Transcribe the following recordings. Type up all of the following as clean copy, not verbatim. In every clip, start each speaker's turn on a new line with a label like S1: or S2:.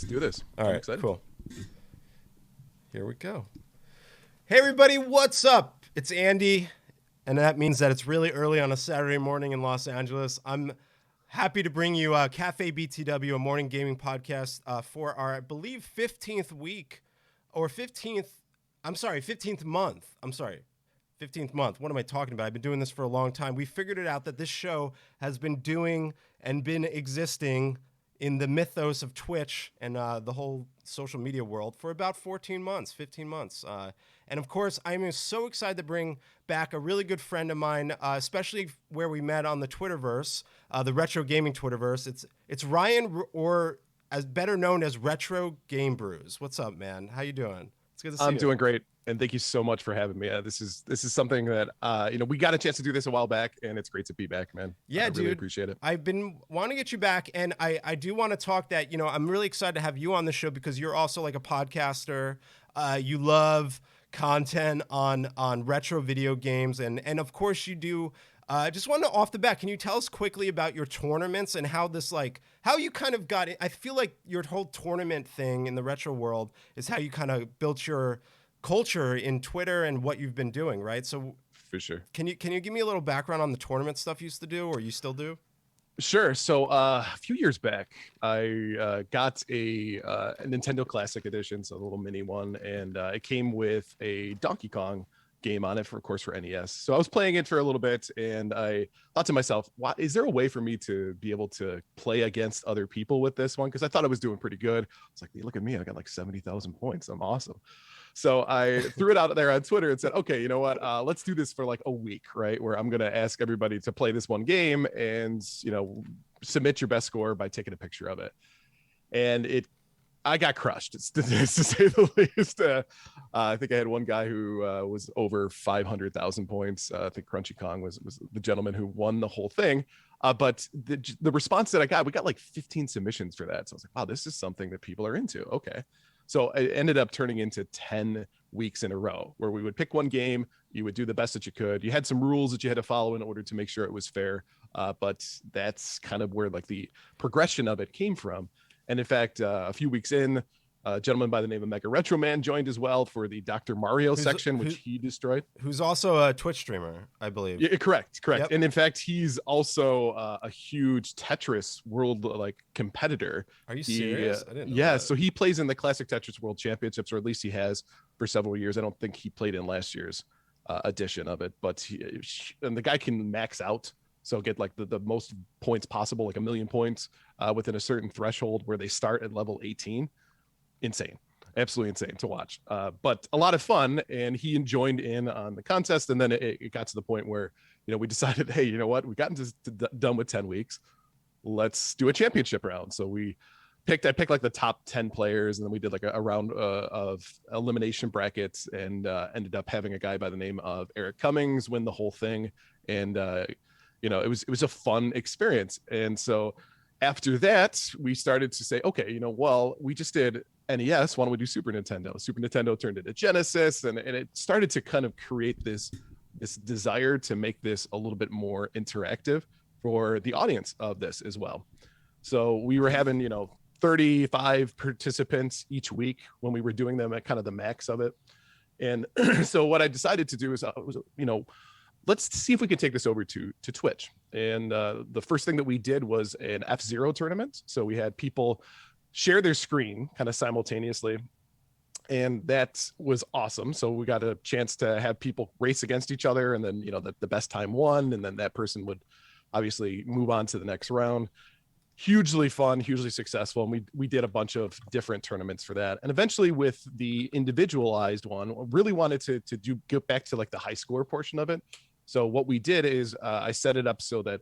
S1: do this.
S2: All
S1: I'm
S2: right,
S1: excited.
S2: cool. Here we go. Hey, everybody, what's up? It's Andy, and that means that it's really early on a Saturday morning in Los Angeles. I'm happy to bring you Cafe BTW, a morning gaming podcast for our, I believe, 15th week, or 15th month. 15th month. What am I talking about? I've been doing this for a long time. We figured it out that this show has been doing and been existing in the mythos of Twitch and the whole social media world for about 15 months. And of course, I'm so excited to bring back a really good friend of mine, especially where we met on the Twitterverse, the Retro Gaming Twitterverse. It's Ryan, or as better known as Retro Game Brews. What's up, man? How you doing? It's good to see you.
S1: I'm doing great, and thank you so much for having me. This is something that we got a chance to do this a while back, and it's great to be back, man.
S2: Yeah,
S1: I
S2: dude,
S1: really appreciate it.
S2: I've been wanting to get you back, and I do want to talk that, I'm really excited to have you on the show because you're also like a podcaster. You love content on retro video games, and of course you do. Just want to off the bat, can you tell us quickly about your tournaments and how you kind of got it? I feel like your whole tournament thing in the retro world is how you kind of built your culture in Twitter and what you've been doing, right? So
S1: For sure.
S2: can you give me a little background on the tournament stuff you used to do, or you still do?
S1: Sure. So a few years back, I got a Nintendo Classic Edition, so a little mini one, and it came with a Donkey Kong game on it, for NES. So I was playing it for a little bit, and I thought to myself, is there a way for me to be able to play against other people with this one? Because I thought I was doing pretty good. It's like, look at me, I got like 70,000 points. I'm awesome. So I threw it out there on Twitter and said, okay, you know what? Let's do this for like a week, right? Where I'm going to ask everybody to play this one game and, submit your best score by taking a picture of it. And I got crushed, to say the least. I think I had one guy who was over 500,000 points. I think Crunchy Kong was the gentleman who won the whole thing. But the response that I got, we got like 15 submissions for that. So I was like, wow, this is something that people are into. Okay. So it ended up turning into 10 weeks in a row where we would pick one game. You would do the best that you could. You had some rules that you had to follow in order to make sure it was fair. But that's kind of where like the progression of it came from. And in fact, a few weeks in, a gentleman by the name of Mega Retro Man joined as well for the Dr. Mario section, which he destroyed.
S2: Who's also a Twitch streamer, I believe.
S1: Yeah, correct.
S2: Yep.
S1: And in fact, he's also a huge Tetris world competitor.
S2: Are you serious? I didn't know
S1: yeah,
S2: that.
S1: so he plays in the Classic Tetris World Championships, or at least he has for several years. I don't think he played in last year's edition of it, but and the guy can max out. So get like the most points possible, like 1 million points within a certain threshold where they start at level 18. Insane. Absolutely insane to watch. But a lot of fun. And he joined in on the contest. And then it got to the point where, we decided, hey, you know what? We've gotten done with 10 weeks. Let's do a championship round. So I picked like the top 10 players, and then we did like a round of elimination brackets, and ended up having a guy by the name of Eric Cummings win the whole thing. And, it was a fun experience. And so after that, we started to say, okay, we just did NES. Why don't we do Super Nintendo? Super Nintendo turned into Genesis, and it started to kind of create this desire to make this a little bit more interactive for the audience of this as well. So we were having, 35 participants each week when we were doing them at kind of the max of it. And so what I decided to do is, let's see if we can take this over to Twitch. And the first thing that we did was an F-Zero tournament. So we had people share their screen kind of simultaneously. And that was awesome. So we got a chance to have people race against each other. And then, the best time won. And then that person would obviously move on to the next round. Hugely fun, hugely successful. And we did a bunch of different tournaments for that. And eventually with the individualized one, really wanted to get back to like the high score portion of it. So what we did is I set it up so that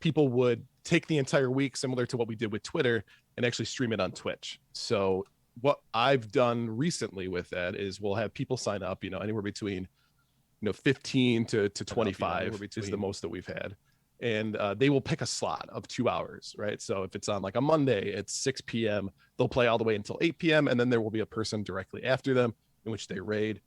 S1: people would take the entire week, similar to what we did with Twitter, and actually stream it on Twitch. So what I've done recently with that is we'll have people sign up, anywhere between, 15 to 25 is the most that we've had. And they will pick a slot of 2 hours, right? So if it's on like a Monday at 6 p.m., they'll play all the way until 8 p.m. And then there will be a person directly after them in which they raid.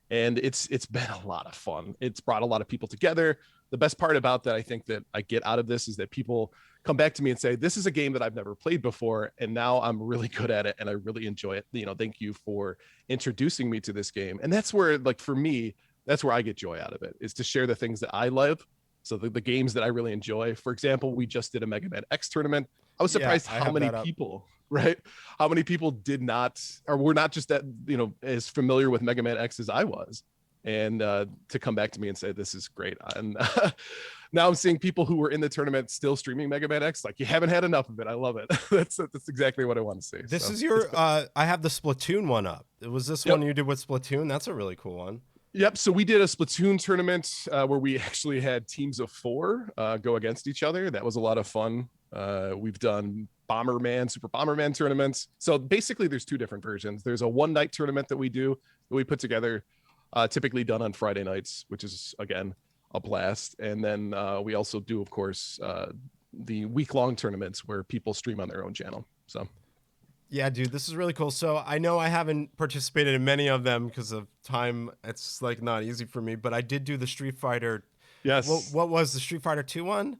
S1: and it's been a lot of fun. It's brought a lot of people together. The best part about that, I think, that I get out of this is that people come back to me and say, this is a game that I've never played before, and now I'm really good at it and I really enjoy it. Thank you for introducing me to this game. And that's where, like, for me, that's where I get joy out of it, is to share the things that I love. So the games that I really enjoy. For example, we just did a Mega Man X tournament. I was surprised how many people, right? How many people did not, or were not just that, as familiar with Mega Man X as I was. And to come back to me and say, this is great. And now I'm seeing people who were in the tournament still streaming Mega Man X. Like, you haven't had enough of it. I love it. That's exactly what I want to see.
S2: This is your, I have the Splatoon one up. Was this one you did with Splatoon? That's a really cool one.
S1: Yep. So we did a Splatoon tournament where we actually had teams of 4 go against each other. That was a lot of fun. We've done Super Bomberman tournaments. So basically there's 2 different versions. There's a one-night tournament that we do, that we put together, typically done on Friday nights, which is, again, a blast. And then we also do, of course, the week-long tournaments where people stream on their own channel. So
S2: yeah, dude, this is really cool. So I know I haven't participated in many of them because of time. It's like not easy for me, but I did do the Street Fighter.
S1: Yes.
S2: What was the Street Fighter 2 one?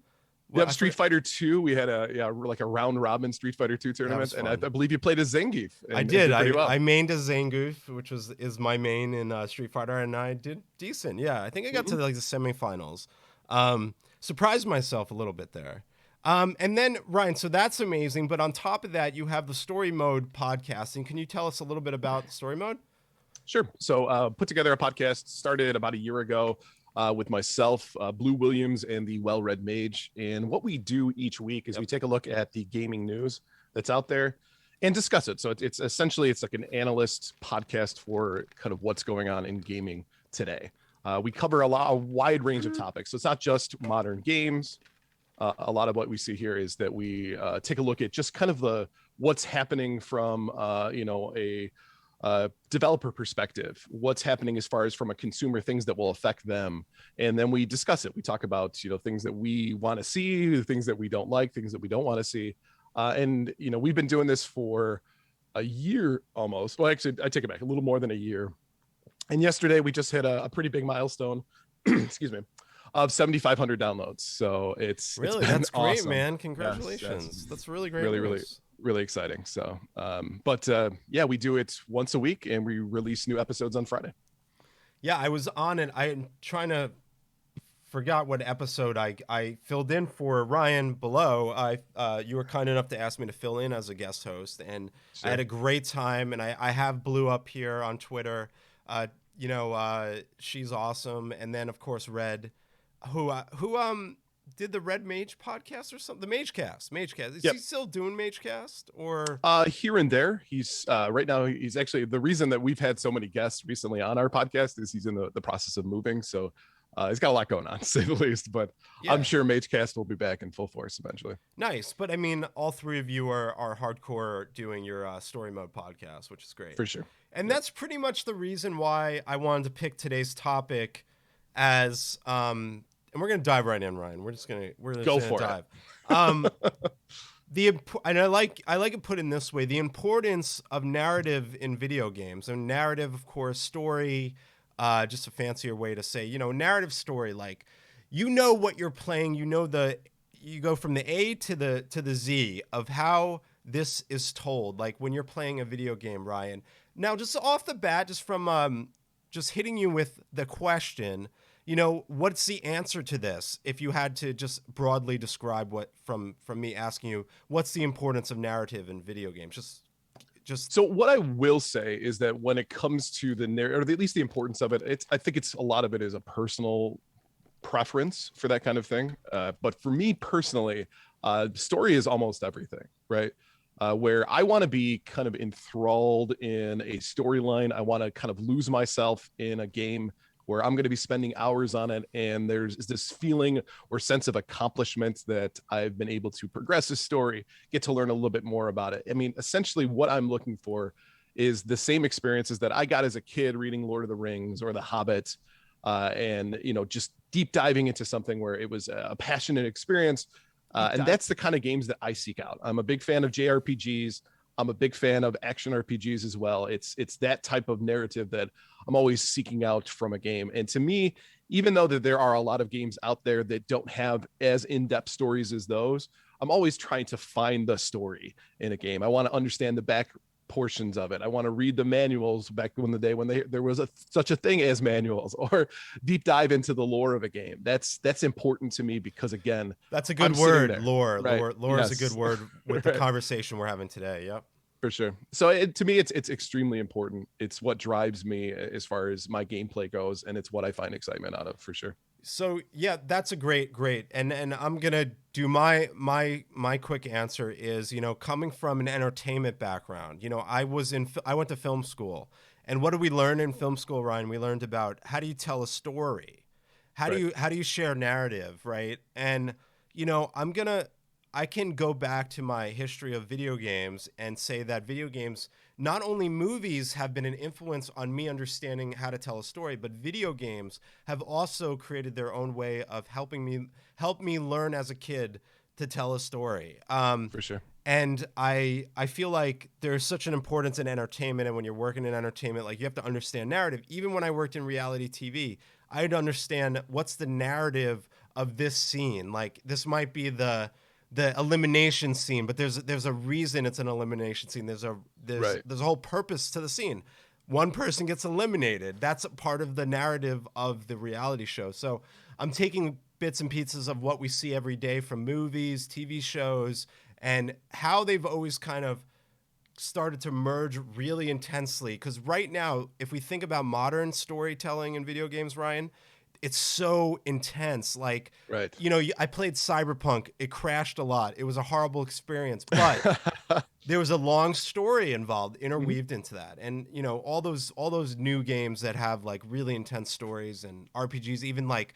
S1: Yep, Street Fighter 2. We had a round robin Street Fighter 2 tournament, and I believe you played as Zangief.
S2: I did. I mained as Zangief, which is my main in Street Fighter, and I did decent. Yeah, I think I got to like the semifinals. Surprised myself a little bit there. And then Ryan, so that's amazing. But on top of that, you have the story mode podcasting. Can you tell us a little bit about story mode?
S1: Sure. So put together a podcast, started about a year ago. With myself, Blue Williams, and the Well-Read Mage. And what we do each week is we take a look at the gaming news that's out there and discuss it. So it's essentially, it's like an analyst podcast for kind of what's going on in gaming today. We cover a wide range of topics. So it's not just modern games. A lot of what we see here is that we take a look at just kind of what's happening from, a developer perspective, what's happening as far as from a consumer, things that will affect them. And then we discuss it. We talk about, things that we want to see, things that we don't like, things that we don't want to see. And we've been doing this for a year almost. Well, actually, I take it back, a little more than a year. And yesterday we just hit a pretty big milestone, excuse me, of 7,500 downloads. So it's
S2: that's great,
S1: awesome.
S2: Man. Congratulations. Yes. That's really great.
S1: Really exciting. So, we do it once a week, and we release new episodes on Friday.
S2: Yeah, I was on it. I'm trying to forgot what episode I filled in for Ryan below. You were kind enough to ask me to fill in as a guest host, and sure. I had a great time. And I have Blue up here on Twitter. She's awesome. And then of course Red, who did the Red Mage podcast or something? The Magecast. Is he still doing Magecast or?
S1: Here and there. He's right now. He's actually, the reason that we've had so many guests recently on our podcast is he's in the process of moving. So he's got a lot going on, to say the least. But yeah. I'm sure Magecast will be back in full force eventually.
S2: Nice, but I mean, all 3 of you are hardcore doing your story mode podcast, which is great
S1: for sure.
S2: And that's pretty much the reason why I wanted to pick today's topic as and we're gonna dive right in, Ryan. We're just gonna
S1: go for
S2: dive. And I like it put in this way: the importance of narrative in video games. And narrative, of course, story, just a fancier way to say, narrative story. Like, what you're playing. You go from the A to the Z of how this is told. Like when you're playing a video game, Ryan. Now, just off the bat, just from just hitting you with the question. What's the answer to this? If you had to just broadly describe what from me asking you, what's the importance of narrative in video games? Just.
S1: So what I will say is that when it comes to the narrative, or at least the importance of it, I think a lot of it is a personal preference for that kind of thing. But for me personally, story is almost everything, right? Where I want to be kind of enthralled in a storyline. I want to kind of lose myself in a game where I'm going to be spending hours on it. And there's this feeling or sense of accomplishment that I've been able to progress this story, get to learn a little bit more about it. I mean, essentially what I'm looking for is the same experiences that I got as a kid reading Lord of the Rings or The Hobbit, and, just deep diving into something where it was a passionate experience. And that's the kind of games that I seek out. I'm a big fan of JRPGs. I'm a big fan of action RPGs as well. It's that type of narrative that I'm always seeking out from a game. And to me, even though that there are a lot of games out there that don't have as in-depth stories as those, I'm always trying to find the story in a game. I want to understand the back portions of it. I want to read the manuals back in the day when there was such a thing as manuals, or deep dive into the lore of a game. That's important to me because, again,
S2: That's a good
S1: I'm sitting
S2: word.
S1: there,
S2: Lore.
S1: right?
S2: Lore is a good
S1: Yes.
S2: word with the
S1: Right.
S2: conversation we're having today. Yep.
S1: For sure. So to me, it's extremely important. It's what drives me as far as my gameplay goes, and it's what I find excitement out of, for sure.
S2: So yeah, that's a great. And I'm gonna do my quick answer is, coming from an entertainment background, I went to film school, and what do we learn in film school, Ryan? We learned about how do you tell a story,
S1: Right.
S2: how do you share narrative, right? And I can go back to my history of video games and say that video games, not only movies have been an influence on me understanding how to tell a story, but video games have also created their own way of help me learn as a kid to tell a story.
S1: For sure.
S2: And I feel like there's such an importance in entertainment, and when you're working in entertainment, like, you have to understand narrative. Even when I worked in reality TV, I had to understand what's the narrative of this scene. Like, this might be the elimination scene, but there's a reason it's an elimination scene. There's
S1: Right.
S2: a whole purpose to the scene. One person gets eliminated. That's a part of the narrative of the reality show. So I'm taking bits and pieces of what we see every day from movies, TV shows, and how they've always kind of started to merge really intensely. Because right now, if we think about modern storytelling in video games, Ryan, it's so intense. Like,
S1: Right.
S2: I played Cyberpunk. It crashed a lot. It was a horrible experience, but there was a long story involved,
S1: Mhm.
S2: interweaved into that. And, all those new games that have like really intense stories, and RPGs, even like,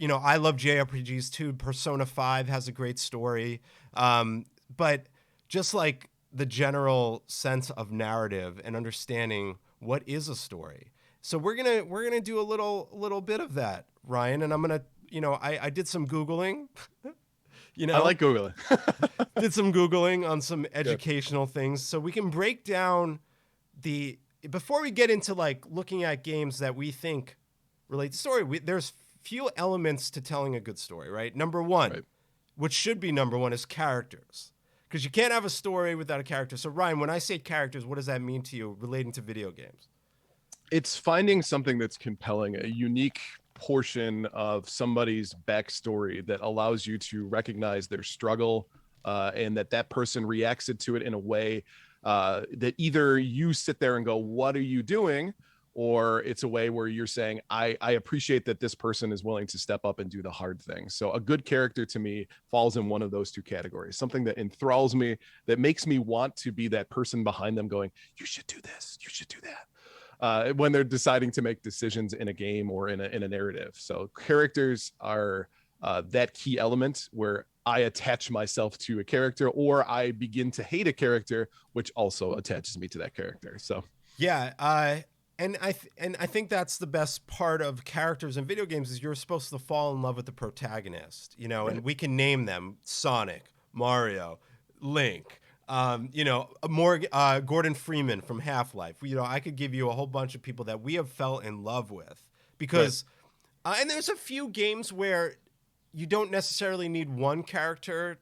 S2: I love JRPGs too. Persona 5 has a great story. But just like the general sense of narrative and understanding what is a story. So we're gonna do a little bit of that, Ryan, and I'm gonna, I did some Googling,
S1: I like Googling.
S2: did some Googling on some
S1: Good.
S2: educational things, so we can break down before we get into like looking at games that we think relate to story. There's few elements to telling a good story, right? Number one,
S1: Right.
S2: which should be number one, is characters. Because you can't have a story without a character. So, Ryan, when I say characters, what does that mean to you relating to video games?
S1: It's finding something that's compelling, a unique portion of somebody's backstory that allows you to recognize their struggle, and that person reacts to it in a way that either you sit there and go, "What are you doing?" Or it's a way where you're saying, I appreciate that this person is willing to step up and do the hard thing. So a good character to me falls in one of those two categories, something that enthralls me, that makes me want to be that person behind them going, "You should do this, you should do that," when they're deciding to make decisions in a game or in a narrative. So characters are that key element where I attach myself to a character, or I begin to hate a character, which also attaches me to that character. So
S2: Yeah, and I think that's the best part of characters in video games is you're supposed to fall in love with the protagonist,
S1: right.
S2: and we can name them: Sonic, Mario, Link, more Gordon Freeman from Half-Life. I could give you a whole bunch of people that we have fell in love with
S1: Right.
S2: because, and there's a few games where you don't necessarily need one character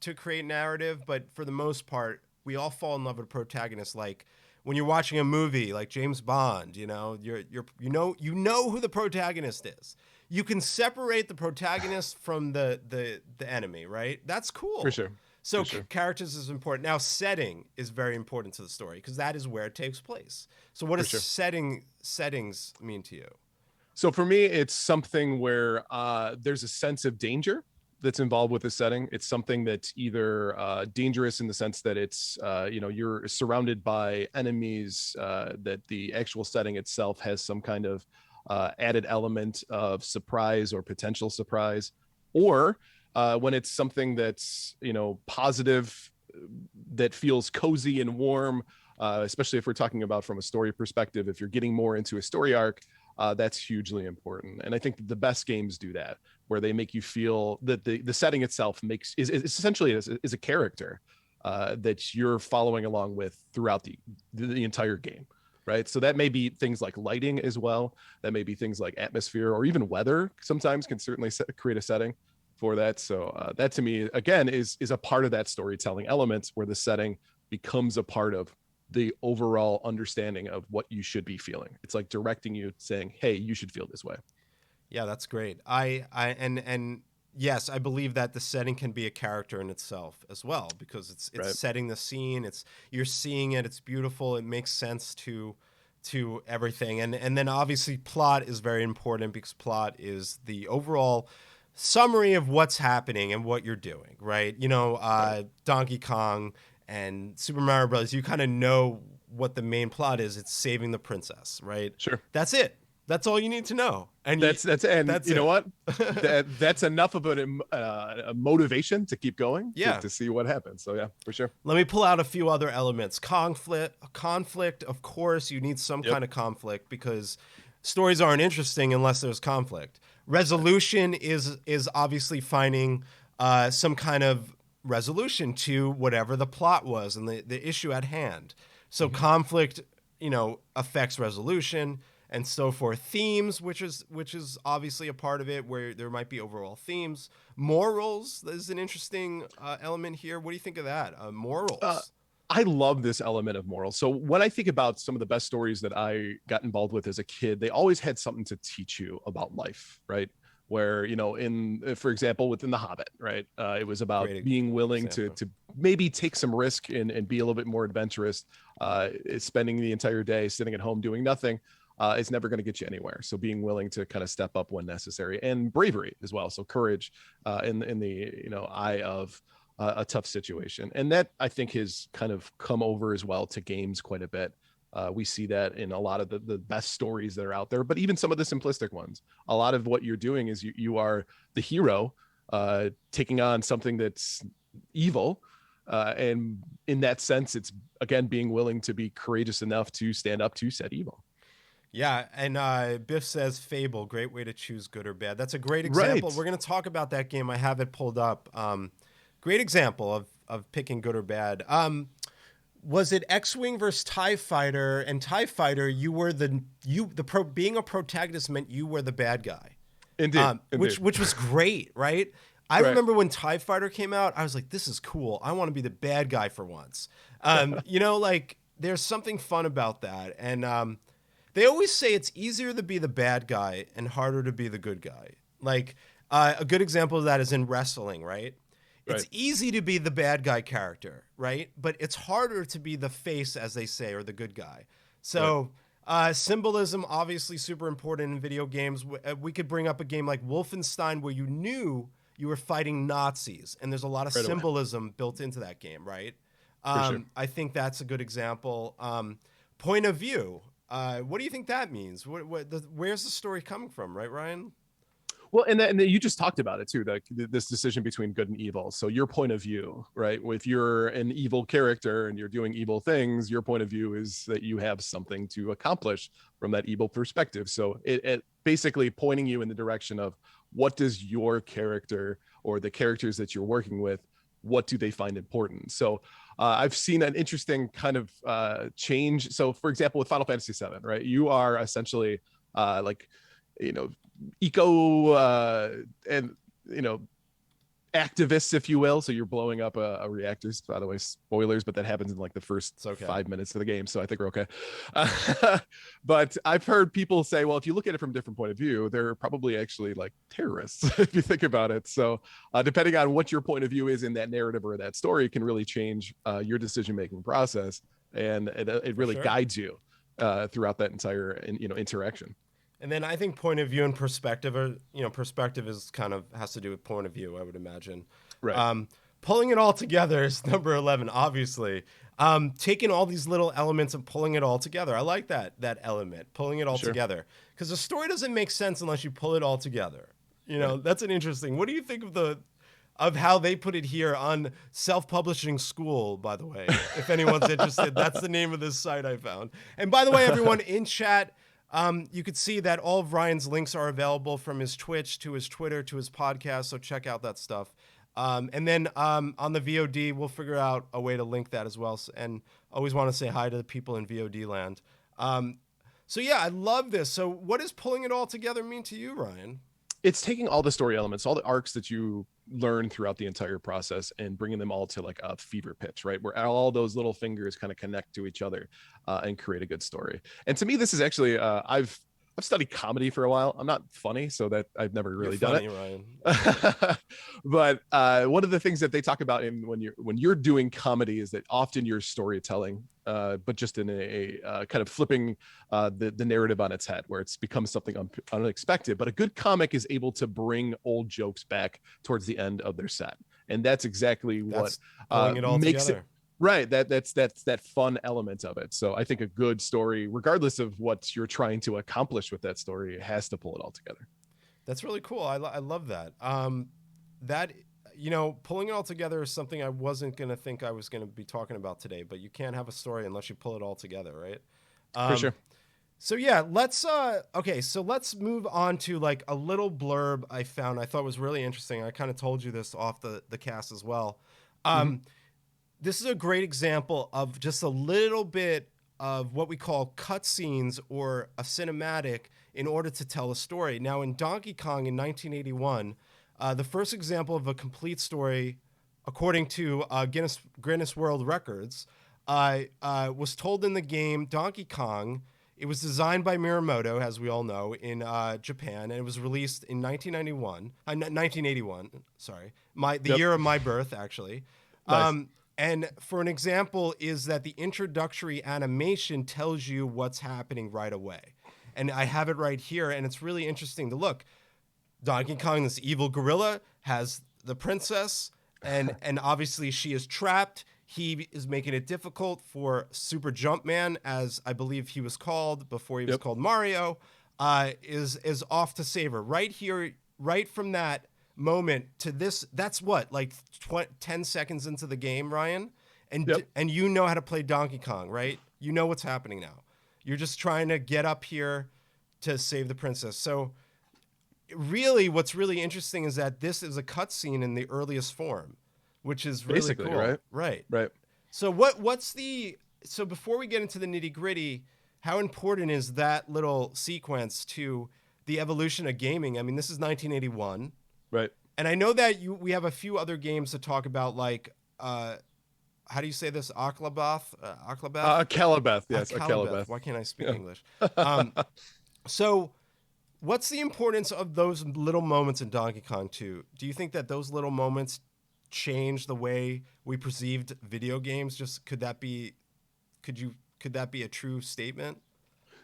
S2: to create narrative, but for the most part, we all fall in love with a protagonist. Like when you're watching a movie like James Bond, you know who the protagonist is. You can separate the protagonist from the enemy, right? That's
S1: For
S2: cool.
S1: sure.
S2: So
S1: For sure.
S2: characters is important. Now setting is very important to the story because that is where it takes place. So what
S1: For
S2: does
S1: sure.
S2: settings mean to you?
S1: So for me, it's something where there's a sense of danger that's involved with the setting. It's something that's either dangerous in the sense that it's you're surrounded by enemies, that the actual setting itself has some kind of added element of surprise or potential surprise, or when it's something that's positive, that feels cozy and warm. Especially if we're talking about from a story perspective, if you're getting more into a story arc, that's hugely important. And I think the best games do that, where they make you feel that the setting itself is essentially is a character. that you're following along with throughout the entire game. Right. So that may be things like lighting as well. That may be things like atmosphere or even weather sometimes can certainly create a setting for that. So that to me, again, is a part of that storytelling elements where the setting becomes a part of the overall understanding of what you should be feeling. It's like directing you, saying, hey, you should feel this way.
S2: Yeah, that's great. And yes, I believe that the setting can be a character in itself as well, because it's
S1: Right.
S2: setting the scene. You're seeing it. It's beautiful. It makes sense to everything. And then obviously plot is very important, because plot is the overall summary of what's happening and what you're doing, right?
S1: Right.
S2: Donkey Kong and Super Mario Bros., you kind of know what the main plot is. It's saving the princess, right?
S1: Sure.
S2: That's it. That's all you need to know. And
S1: And
S2: that's
S1: you know
S2: it.
S1: what? That's enough of a motivation to keep going,
S2: Yeah.
S1: to see what happens. So yeah, for sure.
S2: Let me pull out a few other elements. Conflict, of course, you need some
S1: Yep.
S2: kind of conflict, because stories aren't interesting unless there's conflict. Resolution is obviously finding some kind of resolution to whatever the plot was and the issue at hand. So conflict, affects resolution and so forth. Themes, which is obviously a part of it, where there might be overall themes. Morals is an interesting element here. What do you think of that?
S1: Uh,
S2: Morals.
S1: I love this element of morals. So when I think about some of the best stories that I got involved with as a kid, they always had something to teach you about life, right? Where, for example, within The Hobbit, right? It was about
S2: Great
S1: being willing
S2: example.
S1: to maybe take some risk and be a little bit more adventurous. Spending the entire day sitting at home doing nothing is never going to get you anywhere. So being willing to kind of step up when necessary, and bravery as well. So courage in the eye of a tough situation. And that, I think, has kind of come over as well to games quite a bit. We see that in a lot of the best stories that are out there, but even some of the simplistic ones. A lot of what you're doing is you are the hero taking on something that's evil. And in that sense, it's, again, being willing to be courageous enough to stand up to said evil.
S2: Yeah, and Biff says Fable, great way to choose good or bad. That's a great example.
S1: Right.
S2: We're going to talk about that game. I have it pulled up. Great example of picking good or bad. Was it X-Wing versus TIE Fighter? And TIE Fighter, being a protagonist meant you were the bad guy.
S1: Indeed.
S2: Which
S1: Indeed.
S2: was great, right? I
S1: Right.
S2: remember when TIE Fighter came out, I was like, this is cool. I want to be the bad guy for once. Like there's something fun about that. And they always say it's easier to be the bad guy and harder to be the good guy. Like a good example of that is in wrestling, right? It's
S1: Right.
S2: easy to be the bad guy character, right? But it's harder to be the face, as they say, or the good guy. So symbolism, obviously super important in video games. We could bring up a game like Wolfenstein, where you knew you were fighting Nazis, and there's a lot of
S1: Right away.
S2: symbolism built into that game, right?
S1: For sure.
S2: I think that's a good example. Point of view. What do you think that means? Where's the story coming from, right, Ryan?
S1: Well, and you just talked about it too, this decision between good and evil. So your point of view, right? If you're an evil character and you're doing evil things, your point of view is that you have something to accomplish from that evil perspective. So it basically pointing you in the direction of, what does your character or the characters that you're working with, what do they find important? So I've seen an interesting kind of change. So for example, with Final Fantasy VII, right? You are essentially like, eco and activists, if you will. So you're blowing up a reactors, by the way, spoilers, but that happens in like the first
S2: Okay.
S1: 5 minutes of the game, so I think we're okay. But I've heard people say, well, if you look at it from a different point of view, they're probably actually like terrorists if you think about it. So depending on what your point of view is in that narrative or that story, it can really change your decision-making process, and it really guides you throughout that entire interaction.
S2: And then I think point of view and perspective perspective is kind of has to do with point of view, I would imagine.
S1: Right.
S2: Pulling it all together is number 11, obviously. Taking all these little elements and pulling it all together. I like that element, pulling it all together. Because the story doesn't make sense unless you pull it all together. That's an interesting. What do you think of how they put it here on Self-Publishing School, by the way? If anyone's interested, that's the name of this site I found. And by the way, everyone in chat, you could see that all of Ryan's links are available, from his Twitch to his Twitter to his podcast, so check out that stuff. And then on the VOD, we'll figure out a way to link that as well. And always want to say hi to the people in VOD land. So yeah, I love this. So what does pulling it all together mean to you, Ryan?
S1: It's taking all the story elements, all the arcs that you learn throughout the entire process, and bringing them all to like a fever pitch, right? Where all those little fingers kind of connect to each other and create a good story. And to me, this is actually I've studied comedy for a while. I'm not funny, so that I've never really
S2: You're funny,
S1: done
S2: Ryan.
S1: it. But one of the things that they talk about in when you're doing comedy is that often you're storytelling, but just in a kind of flipping the narrative on its head, where it's become something unexpected. But a good comic is able to bring old jokes back towards the end of their set, and that's exactly
S2: That's
S1: what
S2: pulling it all
S1: makes
S2: together.
S1: it right. That's that fun element of it. So I think a good story, regardless of what you're trying to accomplish with that story, has to pull it all together.
S2: That's really cool. I love that. That pulling it all together is something I wasn't gonna think I was gonna be talking about today. But you can't have a story unless you pull it all together, right?
S1: For sure.
S2: So yeah, let's okay, so let's move on to like a little blurb I found I thought was really interesting. I kind of told you this off the cast as well.
S1: Mhm.
S2: This is a great example of just a little bit of what we call cutscenes or a cinematic in order to tell a story. Now, in Donkey Kong in 1981, the first example of a complete story, according to Guinness World Records, was told in the game Donkey Kong. It was designed by Miyamoto, as we all know, in Japan, and it was released in 1981. Sorry, the
S1: Yep.
S2: year of my birth, actually.
S1: Nice.
S2: And for an example, is that the introductory animation tells you what's happening right away. And I have it right here, and it's really interesting to look. Donkey Kong, this evil gorilla, has the princess, and obviously she is trapped. He is making it difficult for Super Jumpman, as I believe he was called before he was
S1: Yep.
S2: called Mario, is off to save her. Right here, right from that moment to this, that's what, like 10 seconds into the game, Ryan?
S1: Yep.
S2: And you know how to play Donkey Kong, right? You know what's happening now. You're just trying to get up here to save the princess. So really, what's really interesting is that this is a cutscene in the earliest form, which is really
S1: Basically,
S2: cool.
S1: right?
S2: Right.
S1: Right.
S2: So so before we get into the nitty-gritty, how important is that little sequence to the evolution of gaming? I mean, this is 1981.
S1: Right.
S2: And I know that we have a few other games to talk about, like how do you say this? Aklabath? Aklabath?
S1: Calabeth. Yes, a
S2: Akalabeth.
S1: Calabeth.
S2: Why can't I speak
S1: Yeah.
S2: English? So what's the importance of those little moments in Donkey Kong 2? Do you think that those little moments change the way we perceived video games? Just could that be a true statement?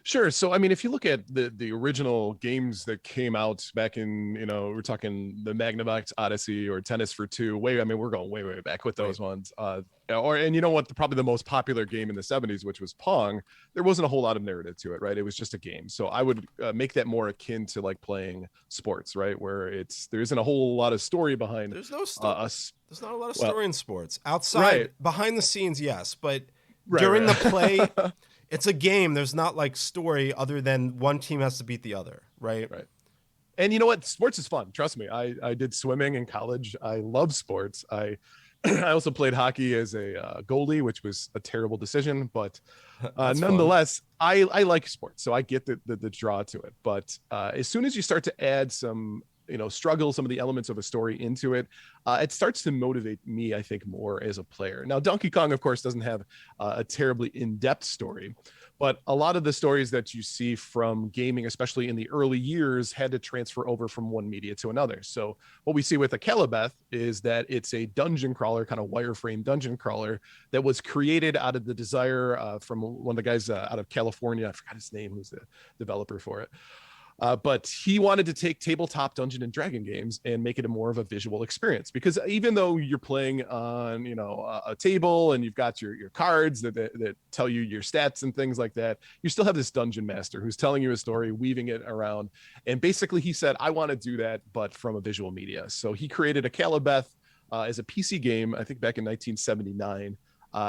S1: Sure. So, I mean, if you look at the original games that came out back in, we're talking the Magnavox Odyssey or Tennis for Two, I mean, we're going way back with those ones. And you know what? Probably the most popular game in the 70s, which was Pong, there wasn't a whole lot of narrative to it, right? It was just a game. So I would make that more akin to like playing sports, right? Where there isn't a whole lot of story behind
S2: There's no story.
S1: us.
S2: There's not a lot of
S1: Well,
S2: story in sports. Outside,
S1: right.
S2: behind the scenes, yes, but during
S1: Right.
S2: the play, it's a game. There's not like story other than one team has to beat the other, right?
S1: Right. And you know what? Sports is fun. Trust me. I did swimming in college. I love sports. I I also played hockey as a goalie, which was a terrible decision, but
S2: That's fun.
S1: nonetheless, I like sports, so I get the draw to it. But as soon as you start to add some struggle, some of the elements of a story into it, it starts to motivate me, I think, more as a player. Now, Donkey Kong, of course, doesn't have a terribly in-depth story, but a lot of the stories that you see from gaming, especially in the early years, had to transfer over from one media to another. So what we see with a Calabeth is that it's a dungeon crawler, kind of wireframe dungeon crawler that was created out of the desire from one of the guys out of California. I forgot his name, who's the developer for it. But he wanted to take tabletop Dungeon and Dragon games and make it a more of a visual experience, because even though you're playing on a table and you've got your cards that tell you your stats and things like that, you still have this dungeon master who's telling you a story, weaving it around. And basically he said, I want to do that, but from a visual media. So he created a Calabeth as a PC game, I think back in 1979.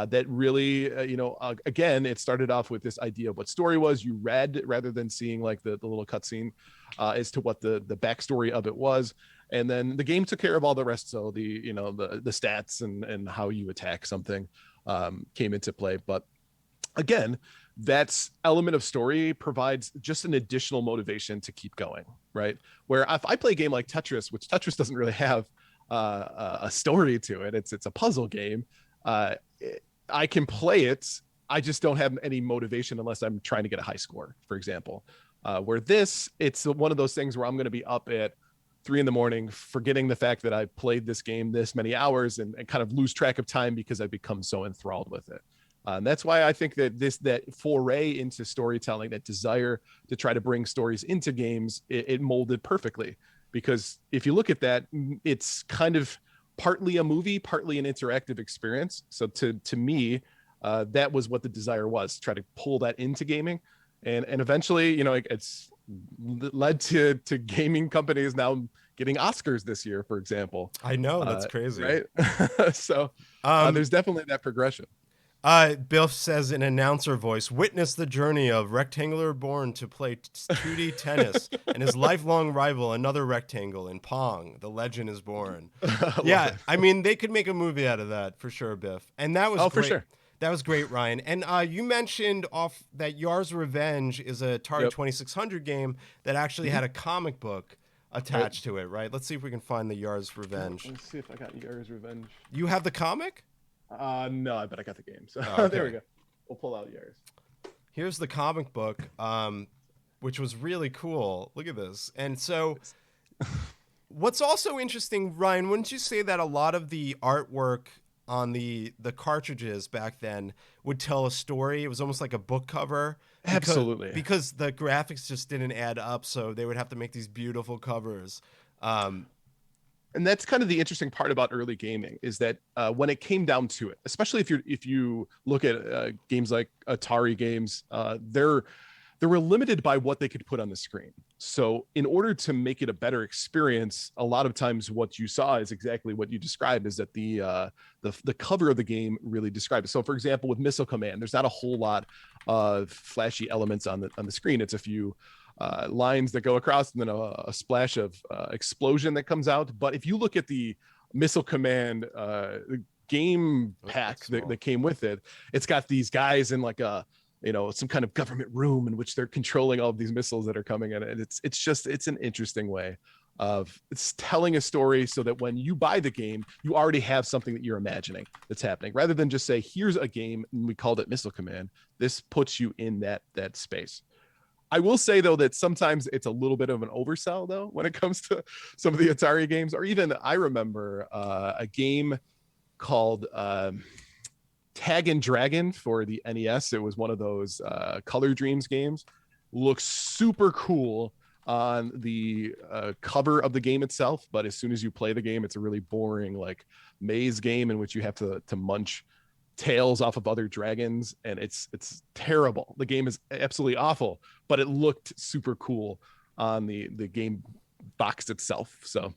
S1: That really, again, it started off with this idea of what story was. You read rather than seeing like the little cutscene as to what the backstory of it was. and then the game took care of all the rest. So the stats and how you attack something came into play. But again, that element of story provides just an additional motivation to keep going, right? Where if I play a game like Tetris, which Tetris doesn't really have a story to it, it's a puzzle game. I can play it. I just don't have any motivation unless I'm trying to get a high score, for example. Where it's one of those things where I'm going to be up at 3 a.m, forgetting the fact that I played this game this many hours and kind of lose track of time because I've become so enthralled with it. And that's why I think that foray into storytelling, that desire to try to bring stories into games, it molded perfectly. Because if you look at that, it's kind of partly a movie, partly an interactive experience. So to me, that was what the desire was, to try to pull that into gaming. And eventually, it's led to gaming companies now getting Oscars this year, for example.
S2: I know, that's crazy.
S1: Right? So there's definitely that progression.
S2: Bill says in announcer voice, witness the journey of Rectangular born to play 2D tennis and his lifelong rival, another rectangle in Pong. The legend is born. Yeah, I mean, they could make a movie out of that for sure, Biff. And that was great.
S1: For sure.
S2: That was great, Ryan. And you mentioned that Yars Revenge is a Atari 2600 game that actually had a comic book attached to it, right? Let's see if we can find the Yars Revenge.
S1: Let's see if I got Yars Revenge.
S2: You have the comic?
S1: No, I bet I got the game. So
S2: okay.
S1: There we go. We'll pull out Yars.
S2: Here's the comic book, which was really cool. Look at this. And so what's also interesting, Ryan, wouldn't you say that a lot of the artwork on the cartridges back then would tell a story? It was almost like a book cover.
S1: Absolutely.
S2: Because the graphics just didn't add up, so they would have to make these beautiful covers.
S1: And that's kind of the interesting part about early gaming, is that when it came down to it, especially if you look at games like Atari games, they were limited by what they could put on the screen. So in order to make it a better experience, a lot of times what you saw is exactly what you described, is that the cover of the game really described it. So for example, with Missile Command, there's not a whole lot of flashy elements on the screen. It's a few lines that go across and then a splash of explosion that comes out. But if you look at the Missile Command game pack that came with it, it's got these guys in like some kind of government room in which they're controlling all of these missiles that are coming in. And it's an interesting way of telling a story, so that when you buy the game, you already have something that you're imagining that's happening, rather than just say, here's a game and we called it Missile Command. This puts you in that space. I will say, though, that sometimes it's a little bit of an oversell, though, when it comes to some of the Atari games. Or even, I remember a game called Tag and Dragon for the NES. It was one of those Color Dreams games. Looks super cool on the cover of the game itself, but as soon as you play the game, it's a really boring, like, maze game in which you have to munch tails off of other dragons, and it's terrible. The game is absolutely awful, but it looked super cool on the game box itself. So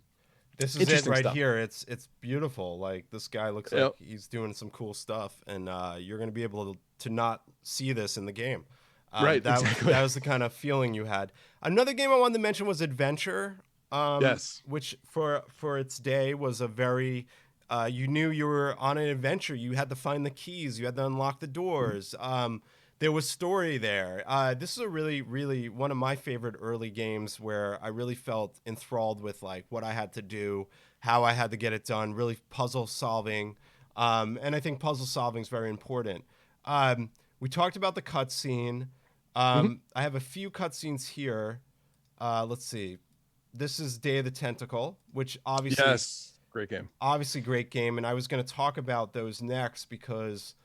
S2: this is it right here. It's beautiful. Like, this guy looks like he's doing some cool stuff, and you're going to be able to not see this in the game.
S1: Right.
S2: That
S1: exactly.
S2: That was the kind of feeling you had. Another game I wanted to mention was Adventure.
S1: Yes.
S2: Which for its day was a very you knew you were on an adventure. You had to find the keys. You had to unlock the doors. There was story there. This is a really, really one of my favorite early games, where I really felt enthralled with, like, what I had to do, how I had to get it done, really puzzle solving. And I think puzzle solving is very important. We talked about the cutscene. I have a few cutscenes here. Let's see. This is Day of the Tentacle, which obviously...
S1: Yes. Great game.
S2: Obviously great game, and I was going to talk about those next because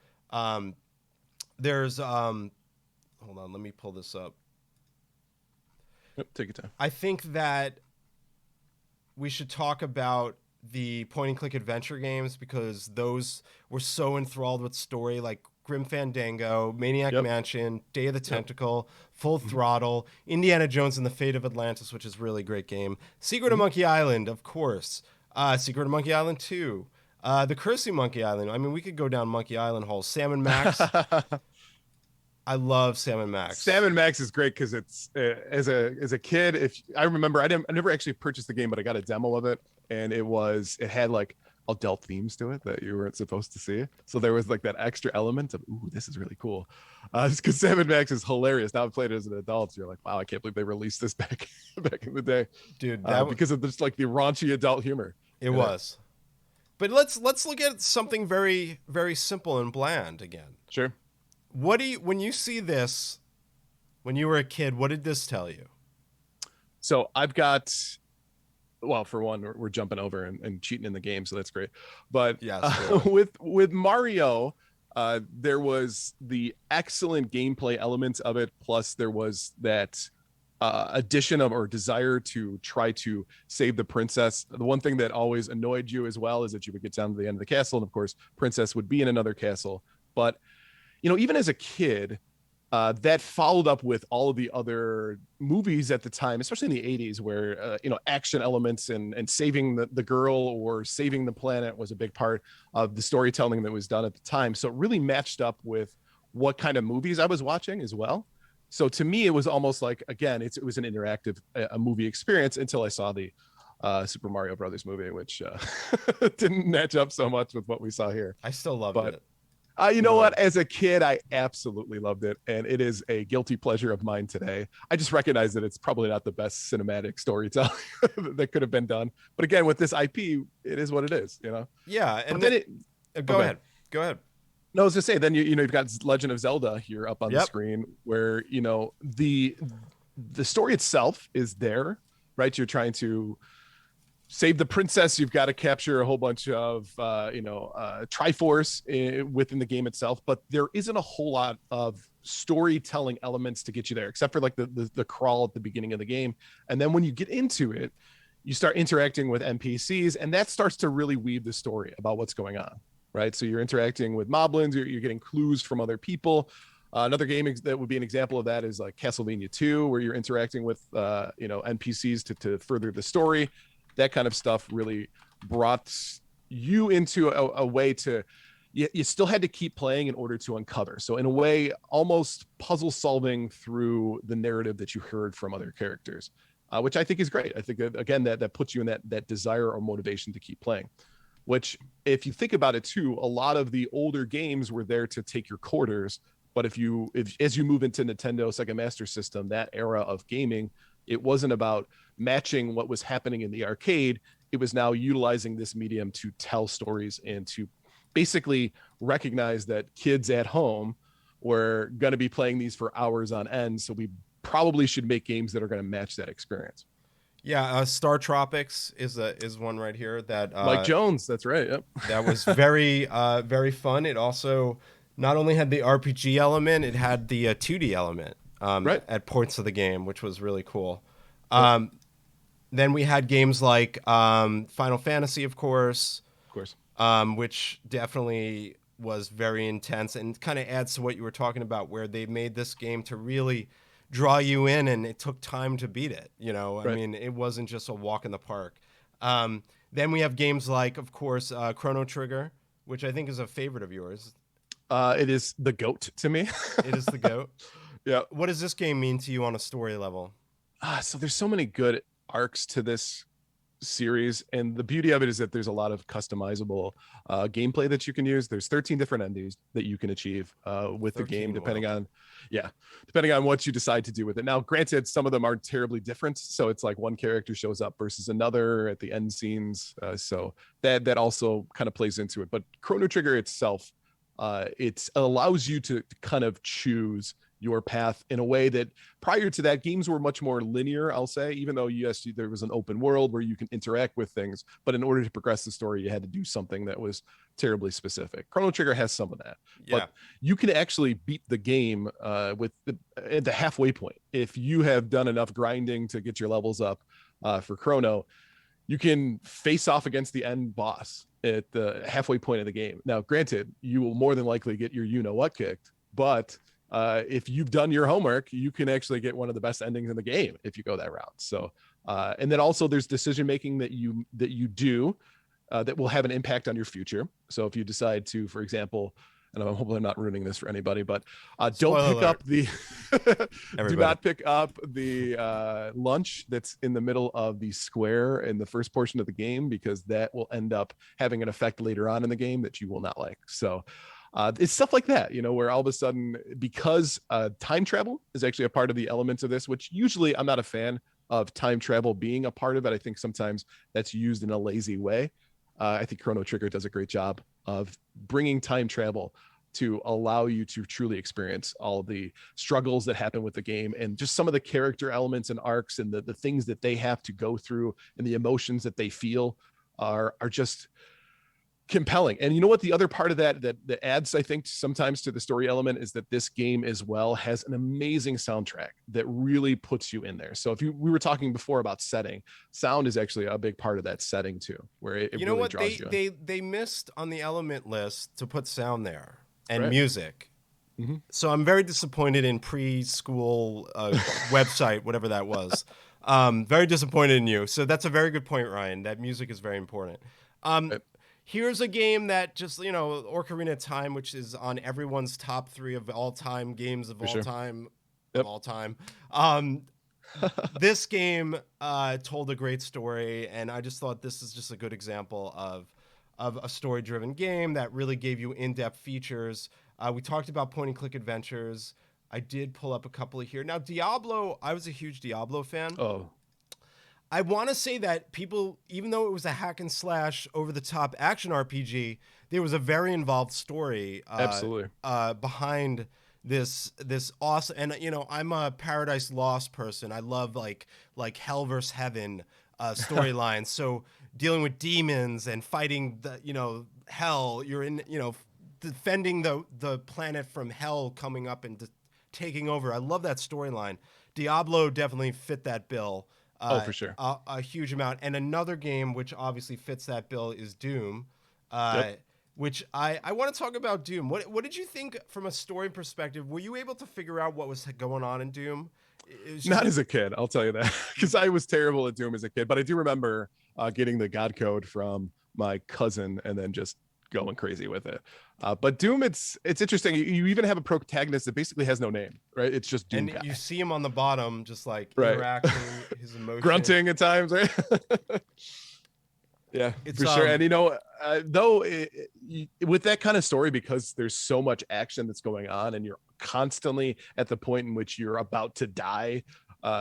S2: there's hold on, let me pull this up.
S1: Yep, take your time.
S2: I think that we should talk about the point and click adventure games, because those were so enthralled with story, like Grim Fandango, Maniac Mansion, Day of the Tentacle, Full Throttle, Indiana Jones and the Fate of Atlantis, which is a really great game. Secret of Monkey Island, of course. Secret of Monkey Island 2. The Cursing Monkey Island. I mean, we could go down Monkey Island hole. Sam and Max. I love Sam and Max.
S1: Sam and Max is great because it's as a kid. If I remember, I never actually purchased the game, but I got a demo of it, and it had like adult themes to it that you weren't supposed to see. So there was like that extra element of, ooh, this is really cool. Just because Sam and Max is hilarious. Now I've played it as an adult, so you're like, wow, I can't believe they released this back back in the day,
S2: Dude,
S1: because of just like the raunchy adult humor.
S2: it was. But let's look at something very, very simple and bland again.
S1: Sure.
S2: When you see this, when you were a kid, what did this tell you?
S1: So I've got, well, for one, we're jumping over and cheating in the game, so that's great. But
S2: Yes,
S1: with Mario, there was the excellent gameplay elements of it, plus there was that addition of or desire to try to save the princess. The one thing that always annoyed you as well is that you would get down to the end of the castle, and of course, princess would be in another castle. But even as a kid, that followed up with all of the other movies at the time, especially in the 80s, where action elements and saving the girl or saving the planet was a big part of the storytelling that was done at the time. So it really matched up with what kind of movies I was watching as well. So to me, it was almost like, again, it was an interactive a movie experience until I saw the Super Mario Brothers movie, which didn't match up so much with what we saw here.
S2: I still loved
S1: But
S2: it.
S1: you know what? As a kid, I absolutely loved it, and it is a guilty pleasure of mine today. I just recognize that it's probably not the best cinematic storytelling that could have been done. But again, with this IP, it is what it is,
S2: Yeah, and
S1: But then
S2: go ahead. Go ahead.
S1: No, I was gonna say, then you've got Legend of Zelda here up on the
S2: Yep.
S1: screen, where the story itself is there, right? You're trying to save the princess. You've got to capture a whole bunch of Triforce within the game itself, but there isn't a whole lot of storytelling elements to get you there, except for like the crawl at the beginning of the game. And then when you get into it, you start interacting with NPCs, and that starts to really weave the story about what's going on, right? So you're interacting with moblins, you're getting clues from other people. Another game that would be an example of that is like Castlevania 2, where you're interacting with NPCs to further the story. That kind of stuff really brought you into a way to, you still had to keep playing in order to uncover. So in a way, almost puzzle solving through the narrative that you heard from other characters, which I think is great. I think, again, that puts you in that desire or motivation to keep playing, which, if you think about it too, a lot of the older games were there to take your quarters. But if as you move into Nintendo Sega Master System, that era of gaming, it wasn't about matching what was happening in the arcade. It was now utilizing this medium to tell stories and to basically recognize that kids at home were going to be playing these for hours on end. So we probably should make games that are going to match that experience.
S2: Yeah, Star Tropics is one right here that
S1: Mike Jones, that's right. Yep.
S2: That was very very fun. It also not only had the RPG element, it had the 2D element
S1: Right.
S2: at points of the game, which was really cool. Then we had games like Final Fantasy, of course, which definitely was very intense and kind of adds to what you were talking about, where they made this game to really draw you in, and it took time to beat it.
S1: Right.
S2: I mean, it wasn't just a walk in the park. Then we have games like, of course, Chrono Trigger, which I think is a favorite of yours.
S1: It is the GOAT to me.
S2: It is the GOAT.
S1: Yeah.
S2: What does this game mean to you on a story level?
S1: So there's so many good arcs to this series, and the beauty of it is that there's a lot of customizable gameplay that you can use. There's 13 different endings that you can achieve with the game, depending on what you decide to do with it. Now, granted, some of them aren't terribly different, so it's like one character shows up versus another at the end scenes, so that also kind of plays into it. But Chrono Trigger itself, it allows you to kind of choose your path in a way that prior to that, games were much more linear, I'll say, even though yes, there was an open world where you can interact with things, but in order to progress the story, you had to do something that was terribly specific. Chrono Trigger has some of that, but you can actually beat the game with at the halfway point. If you have done enough grinding to get your levels up for Chrono, you can face off against the end boss at the halfway point of the game. Now, granted, you will more than likely get your you-know-what kicked, but if you've done your homework, you can actually get one of the best endings in the game if you go that route. So, and then also there's decision making that you do that will have an impact on your future. So if you decide to, for example, and I'm hoping I'm not ruining this for anybody, but don't
S2: Spoiler
S1: pick
S2: alert,
S1: up the do
S2: everybody.
S1: not pick up the lunch that's in the middle of the square in the first portion of the game, because that will end up having an effect later on in the game that you will not like. So it's stuff like that, where all of a sudden, because time travel is actually a part of the elements of this, which usually I'm not a fan of time travel being a part of it. I think sometimes that's used in a lazy way. I think Chrono Trigger does a great job of bringing time travel to allow you to truly experience all the struggles that happen with the game, and just some of the character elements and arcs and the things that they have to go through and the emotions that they feel are just compelling. And you know what, the other part of that adds, I think, sometimes to the story element is that this game as well has an amazing soundtrack that really puts you in there. So if we were talking before about setting, sound is actually a big part of that setting too, where it
S2: You know
S1: really
S2: what?
S1: draws you in.
S2: They missed on the element list to put sound there and
S1: Right.
S2: music.
S1: Mm-hmm.
S2: So I'm very disappointed in preschool website, whatever that was. Very disappointed in you. So that's a very good point, Ryan. That music is very important.
S1: Right.
S2: Here's a game that just, Ocarina of Time, which is on everyone's top 3 of all time games of
S1: For
S2: all
S1: sure.
S2: time,
S1: Yep.
S2: of all time. This game told a great story, and I just thought this is just a good example of a story-driven game that really gave you in-depth features. We talked about point-and-click adventures. I did pull up a couple of here. Now, Diablo, I was a huge Diablo fan.
S1: Oh,
S2: I want to say that people, even though it was a hack and slash over-the-top action RPG, there was a very involved story
S1: absolutely.
S2: behind this awesome. And I'm a Paradise Lost person. I love like hell versus heaven storylines. So dealing with demons and fighting the hell, you're in defending the planet from hell coming up and taking over. I love that storyline. Diablo definitely fit that bill.
S1: Oh, for sure.
S2: A huge amount. And another game which obviously fits that bill is Doom,
S1: Yep.
S2: which I want to talk about Doom. What did you think from a story perspective? Were you able to figure out what was going on in Doom?
S1: Not as a kid, I'll tell you that, because I was terrible at Doom as a kid. But I do remember getting the God code from my cousin and then just going crazy with it. But Doom, it's interesting. You even have a protagonist that basically has no name, right? It's just Doom
S2: And
S1: guy.
S2: you see him on the bottom, just like
S1: Right.
S2: interacting, his emotion,
S1: Grunting at times, right? Yeah,
S2: It's
S1: for sure. And with that kind of story, because there's so much action that's going on, and you're constantly at the point in which you're about to die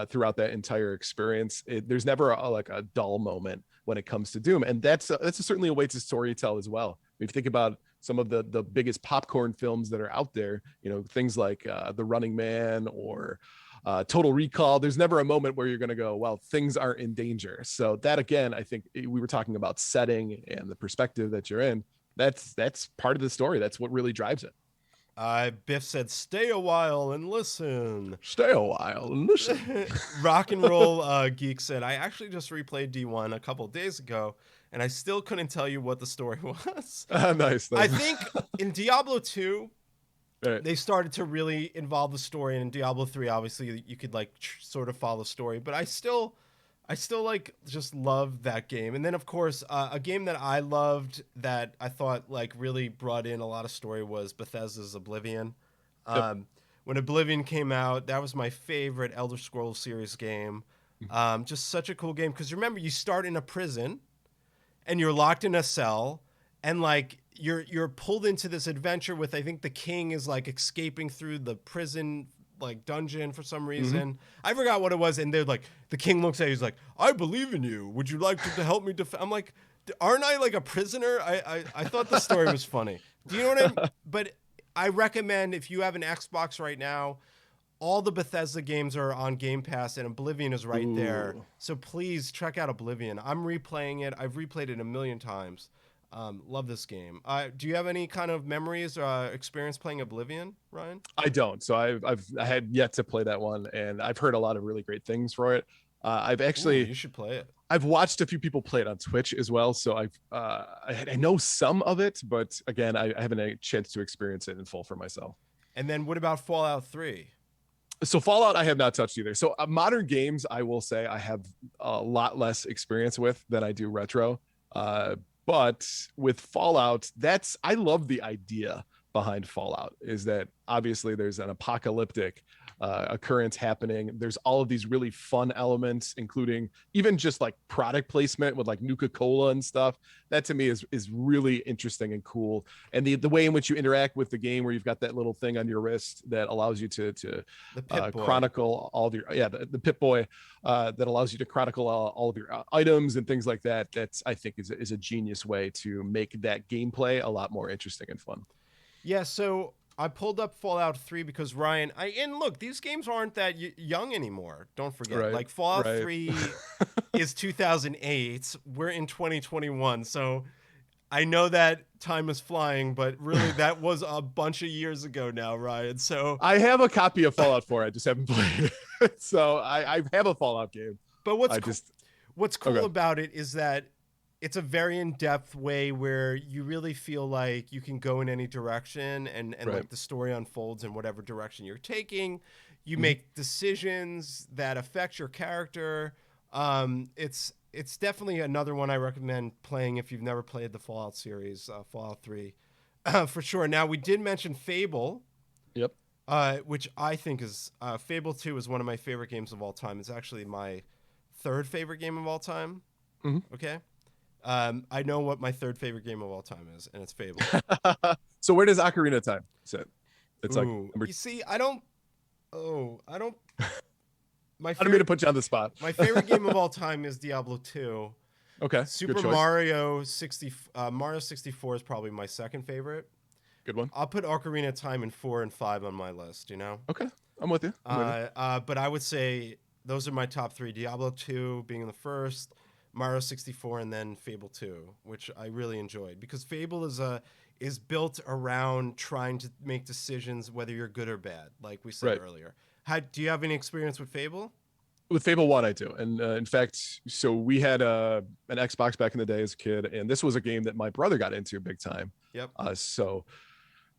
S1: throughout that entire experience, there's never a dull moment when it comes to Doom, and that's certainly a way to storytell as well. If you think about some of the biggest popcorn films that are out there, things like The Running Man or Total Recall, there's never a moment where you're going to go, well, things aren't in danger. So that, again, I think we were talking about setting and the perspective that you're in. That's part of the story. That's what really drives it.
S2: Biff said, "Stay a while and listen."
S1: Stay a while and listen.
S2: Rock and Roll Geek said, "I actually just replayed D1 a couple days ago, and I still couldn't tell you what the story was."
S1: Nice.
S2: I think in Diablo 2,
S1: right.
S2: they started to really involve the story, and in Diablo 3, obviously, you could sort of follow the story, but I still just love that game. And then, of course, a game that I loved that I thought really brought in a lot of story was Bethesda's Oblivion.
S1: Yep.
S2: When Oblivion came out, that was my favorite Elder Scrolls series game. Just such a cool game, because remember, you start in a prison and you're locked in a cell, and you're pulled into this adventure with, I think the king is escaping through the prison dungeon for some reason. I forgot what it was, and they're the king looks at you, he's like, "I believe in you. Would you like to help me defend?" I'm like, aren't I a prisoner? I thought the story was funny. Do you know what I mean? But I recommend, if you have an Xbox right now, all the Bethesda games are on Game Pass, and Oblivion is right there. So please check out Oblivion. I'm replaying it. I've replayed it a million times. Love this game. Do you have any kind of memories or experience playing Oblivion, Ryan?
S1: I don't. So I had yet to play that one, and I've heard a lot of really great things for it.
S2: You should play it.
S1: I've watched a few people play it on Twitch as well, so I know some of it, but again, I haven't had a chance to experience it in full for myself.
S2: And then what about Fallout 3?
S1: So Fallout, I have not touched either. So modern games, I will say I have a lot less experience with than I do retro. But with Fallout, I love the idea behind Fallout is that obviously there's an apocalyptic occurrence happening. There's all of these really fun elements, including even just like product placement with like Nuka-Cola and stuff. That to me is really interesting and cool. And the way in which you interact with the game, where you've got that little thing on your wrist that allows you to
S2: The Pip-Boy.
S1: chronicle all of your the Pip-Boy that allows you to chronicle all of your items and things like that. That's I think is a genius way to make that gameplay a lot more interesting and fun.
S2: Yeah, so I pulled up Fallout 3 because Ryan, and look, these games aren't that young anymore. Don't forget.
S1: Right,
S2: Like Fallout
S1: right.
S2: 3 is 2008. We're in 2021. So I know that time is flying, but really that was a bunch of years ago now, Ryan. So
S1: I have a copy of Fallout 4. I just haven't played it. So I have a Fallout game.
S2: but
S1: What's
S2: what's cool
S1: okay.
S2: about it is that it's a very in-depth way where you really feel like you can go in any direction and
S1: Right.
S2: like the story unfolds in whatever direction you're taking. You
S1: Mhm.
S2: make decisions that affect your character. It's definitely another one I recommend playing if you've never played the Fallout series, Fallout 3, for sure. Now, we did mention Fable,
S1: Yep.
S2: which I think is Fable 2 is one of my favorite games of all time. It's actually my third favorite game of all time.
S1: Mhm.
S2: Okay. I know what my third favorite game of all time is, and it's Fable.
S1: So where does Ocarina of Time sit? It's like
S2: Ooh,
S1: number.
S2: you see, I don't. Oh, I don't. My
S1: I don't mean to
S2: favorite,
S1: put you on the spot.
S2: my favorite game of all time is Diablo 2.
S1: Okay.
S2: Super
S1: Good choice.
S2: Mario 64 is probably my second favorite.
S1: Good one.
S2: I'll put Ocarina of Time in 4 and 5 on my list. You know.
S1: Okay. I'm with you.
S2: But I would say those are my top three: Diablo 2 being the first, Mario 64, and then Fable 2, which I really enjoyed because Fable is built around trying to make decisions whether you're good or bad, like we said
S1: Right.
S2: earlier. Do you have any experience with Fable?
S1: With Fable 1, I do. And in fact, so we had an Xbox back in the day as a kid, and this was a game that my brother got into big time.
S2: Yep.
S1: So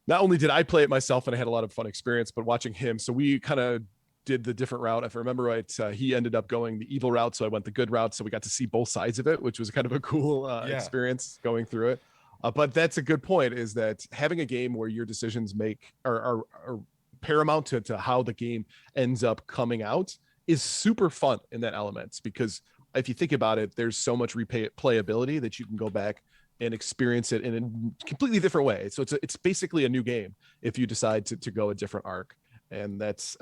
S1: not only did I play it myself and I had a lot of fun experience, but watching him, so we kind of did the different route. If I remember right, he ended up going the evil route, so I went the good route. So we got to see both sides of it, which was kind of a cool experience going through it. But that's a good point, is that having a game where your decisions are paramount to how the game ends up coming out is super fun in that element, because if you think about it, there's so much replayability that you can go back and experience it in a completely different way. So it's basically a new game if you decide to go a different arc. And that's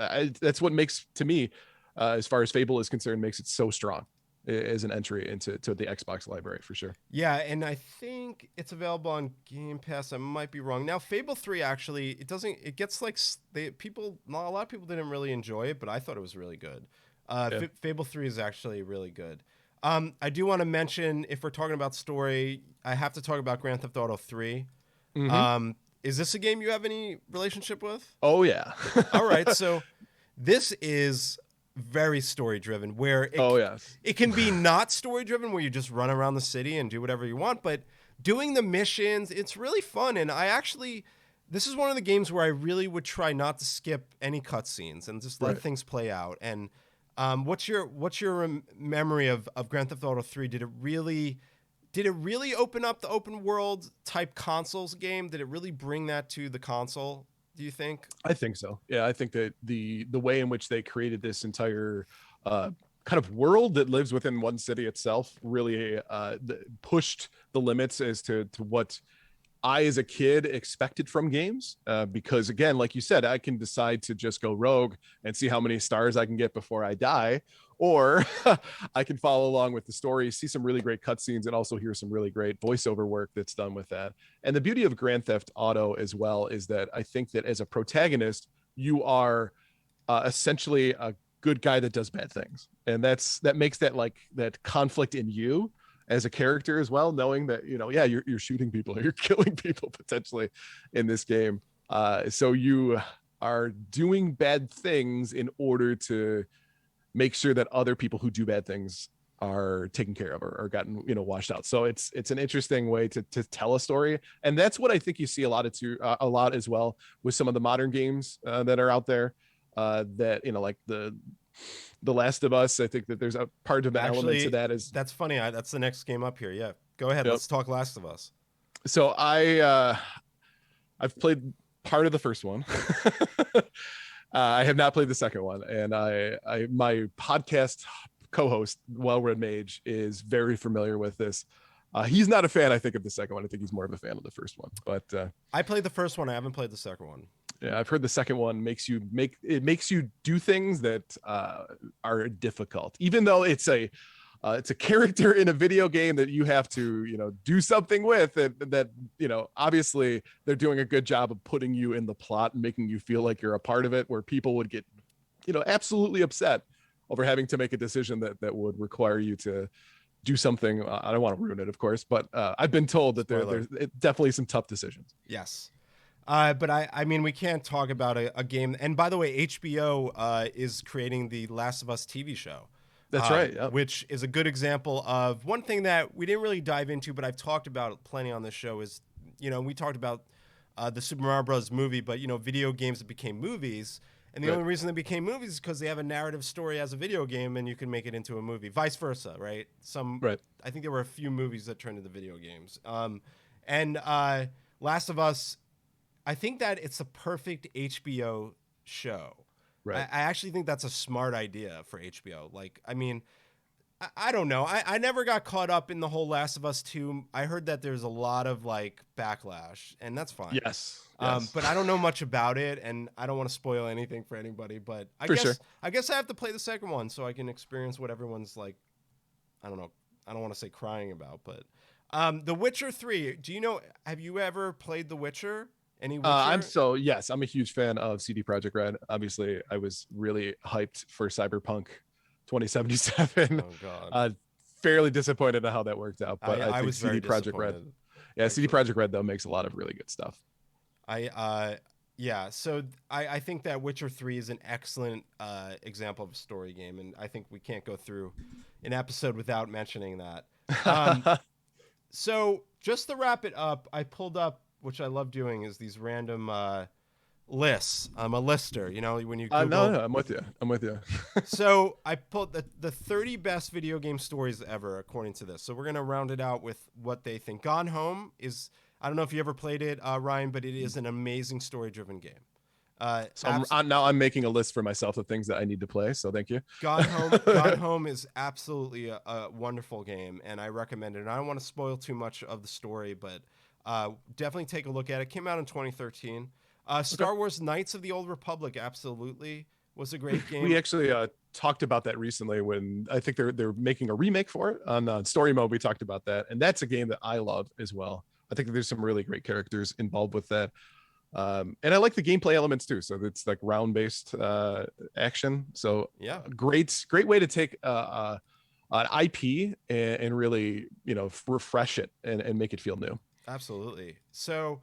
S1: what makes, to me, as far as Fable is concerned, makes it so strong as an entry into the Xbox library for sure.
S2: Yeah, and I think it's available on Game Pass. I might be wrong. Now, Fable 3 actually, it gets like a lot of people didn't really enjoy it, but I thought it was really good. Fable 3 is actually really good. I do want to mention, if we're talking about story, I have to talk about Grand Theft Auto 3.
S1: Mm-hmm.
S2: Is this a game you have any relationship with?
S1: Oh yeah.
S2: All right, so this is very story driven, where it can be not story driven, where you just run around the city and do whatever you want, but doing the missions, it's really fun. And this is one of the games where I really would try not to skip any cutscenes and just let things play out. And what's your memory of Grand Theft Auto 3? Did it really open up the open world type consoles game? Did it really bring that to the console, do you think?
S1: I think so. Yeah, I think that the way in which they created this entire kind of world that lives within one city itself really pushed the limits as to what I, as a kid, expected from games. Because again, like you said, I can decide to just go rogue and see how many stars I can get before I die, or I can follow along with the story, see some really great cutscenes, and also hear some really great voiceover work that's done with that. And the beauty of Grand Theft Auto as well is that I think that as a protagonist, you are essentially a good guy that does bad things, and that makes that conflict in you as a character as well, knowing that you're shooting people, you're killing people potentially in this game. So you are doing bad things in order to make sure that other people who do bad things are taken care of or gotten washed out. So it's an interesting way to tell a story, and that's what I think you see a lot as well with some of the modern games that are out there. That like the Last of Us, I think that there's a part of an element to that.
S2: That's funny. That's the next game up here. Yeah, go ahead.
S1: Yep.
S2: Let's talk Last of Us.
S1: So I've played part of the first one. I have not played the second one, and I my podcast co-host, Well-Read Mage, is very familiar with this. He's not a fan, I think, of the second one. I think he's more of a fan of the first one. But
S2: I played the first one. I haven't played the second one.
S1: yeah, I've heard the second one makes you do things that are difficult, even though it's a character in a video game that you have to, do something with, and that, obviously they're doing a good job of putting you in the plot and making you feel like you're a part of it, where people would get, absolutely upset over having to make a decision that would require you to do something. I don't want to ruin it, of course, but I've been told that there's definitely some tough decisions.
S2: Yes. But I mean, we can't talk about a game. And by the way, HBO is creating the Last of Us TV show.
S1: That's right. Yep.
S2: Which is a good example of one thing that we didn't really dive into, but I've talked about plenty on this show is, we talked about the Super Mario Bros. Movie, but, video games that became movies. And the only reason they became movies is because they have a narrative story as a video game and you can make it into a movie. Vice versa, right? I think there were a few movies that turned into video games. And Last of Us, I think that it's a perfect HBO show.
S1: Right.
S2: I actually think that's a smart idea for HBO. Like, I mean, I don't know. I never got caught up in the whole Last of Us 2. I heard that there's a lot of backlash, and that's fine.
S1: Yes.
S2: But I don't know much about it, and I don't want to spoil anything for anybody. But I guess I have to play the second one so I can experience what everyone's like. I don't know. I don't want to say crying about, but The Witcher 3. Have you ever played The Witcher? Any Witcher?
S1: Yes, I'm a huge fan of CD Projekt Red. Obviously, I was really hyped for Cyberpunk 2077.
S2: Oh God.
S1: Fairly disappointed at how that worked out, but I think
S2: was
S1: CD Projekt Red. Yeah, CD Projekt Red though makes a lot of really good stuff.
S2: So I think that Witcher 3 is an excellent example of a story game, and I think we can't go through an episode without mentioning that. So just to wrap it up, I pulled up, which I love doing, is these random lists. I'm a lister, when you Google.
S1: No, I'm with you.
S2: So I pulled the 30 best video game stories ever, according to this. So we're going to round it out with what they think. Gone Home is, I don't know if you ever played it, Ryan, but it is an amazing story-driven game.
S1: I'm making a list for myself of things that I need to play, so thank you.
S2: Gone Home is absolutely a wonderful game, and I recommend it. And I don't want to spoil too much of the story, but definitely take a look at it. It came out in 2013. Star Wars Knights of the Old Republic absolutely was a great game.
S1: We actually talked about that recently when I think they're making a remake for it on Story Mode. We talked about that, and that's a game that I love as well. I think there's some really great characters involved with that. And I like the gameplay elements too. So it's like round-based action. So
S2: yeah,
S1: great way to take an IP and really, refresh it and make it feel new.
S2: Absolutely. So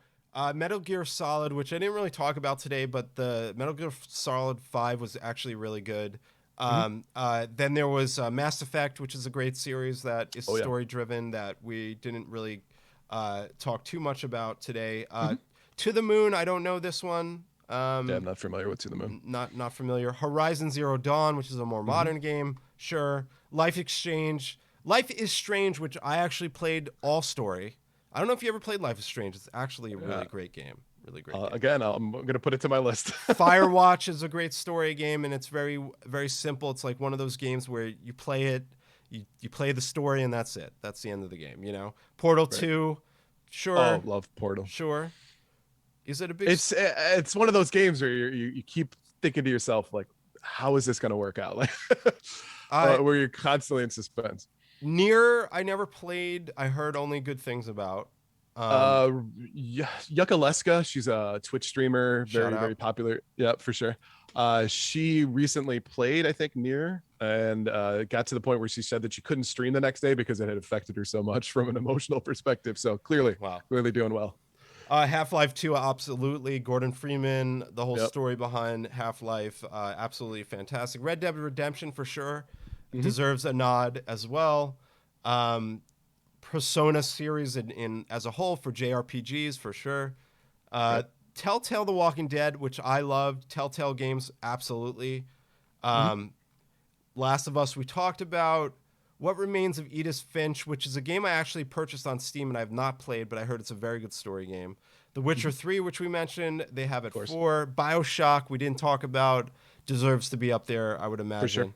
S2: Metal Gear Solid, which I didn't really talk about today, but the Metal Gear Solid 5 was actually really good. Then there was Mass Effect, which is a great series that is story-driven that we didn't really talk too much about today. To the Moon, I don't know this one.
S1: I'm not familiar with To the Moon.
S2: Not familiar. Horizon Zero Dawn, which is a more modern game. Sure. Life is Strange, which I actually played all story. I don't know if you ever played Life is Strange. It's actually a really great game. Really great game.
S1: Again, I'm going to put it to my list.
S2: Firewatch is a great story game, and it's very, very simple. It's like one of those games where you play it, you play the story, and that's it. That's the end of the game, Portal 2, sure.
S1: Oh, love Portal.
S2: Sure. Is it a big...
S1: It's one of those games where you keep thinking to yourself, like, how is this going to work out? Like, where you're constantly in suspense.
S2: Nier, I never played. I heard only good things about.
S1: Yucaleska, she's a Twitch streamer, very, very popular. Yeah, for sure. She recently played, I think, Nier, and got to the point where she said that she couldn't stream the next day because it had affected her so much from an emotional perspective. So clearly doing well.
S2: Half-Life 2, absolutely. Gordon Freeman, the whole story behind Half-Life, absolutely fantastic. Red Dead Redemption, for sure, deserves a nod as well. Persona series in as a whole for JRPGs, for sure. Telltale The Walking Dead, which I loved. Telltale games, absolutely. Last of Us, we talked about. What Remains of Edith Finch, which is a game I actually purchased on Steam and I have not played, but I heard it's a very good story game. The Witcher 3, which we mentioned, they have at
S1: course.
S2: 4. BioShock, we didn't talk about, deserves to be up there, I would imagine.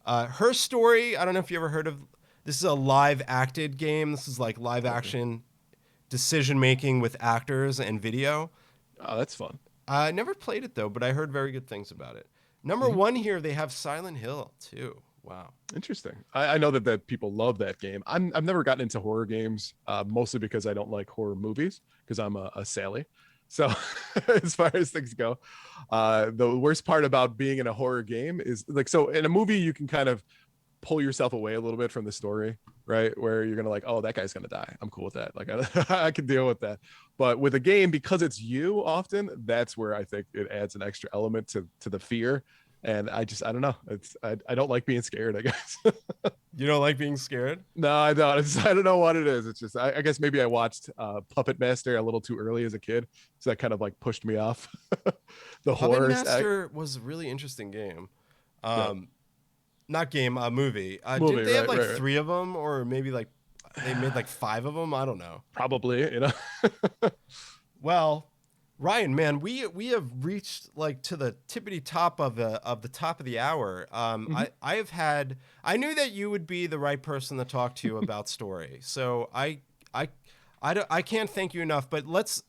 S1: sure.
S2: Her Story, I don't know if you ever heard of, this is a live acted game. This is like live action decision making with actors and video.
S1: Oh, that's fun.
S2: I never played it though, but I heard very good things about it. Number 1 here, they have Silent Hill too. Wow.
S1: Interesting. I know that people love that game. I've never gotten into horror games, mostly because I don't like horror movies because I'm a Sally. So as far as things go, the worst part about being in a horror game is like, so in a movie, you can kind of pull yourself away a little bit from the story, right? Where you're going to like, oh, that guy's going to die. I'm cool with that. Like I can deal with that. But with a game, because it's you often, that's where I think it adds an extra element to the fear. And I don't know. I don't like being scared, I guess.
S2: You don't like being scared?
S1: No, I don't. I don't know what it is. It's just, I guess maybe I watched Puppet Master a little too early as a kid. So that kind of like pushed me off the horror.
S2: Puppet Master was a really interesting game. Not game, movie.
S1: Movie,
S2: Didn't they have like
S1: right.
S2: 3 of them, or maybe like they made like 5 of them? I don't know.
S1: Probably,
S2: Well, Ryan, man, we have reached like to the tippity top of the top of the hour. I knew that you would be the right person to talk to about story. So I can't thank you enough. But let's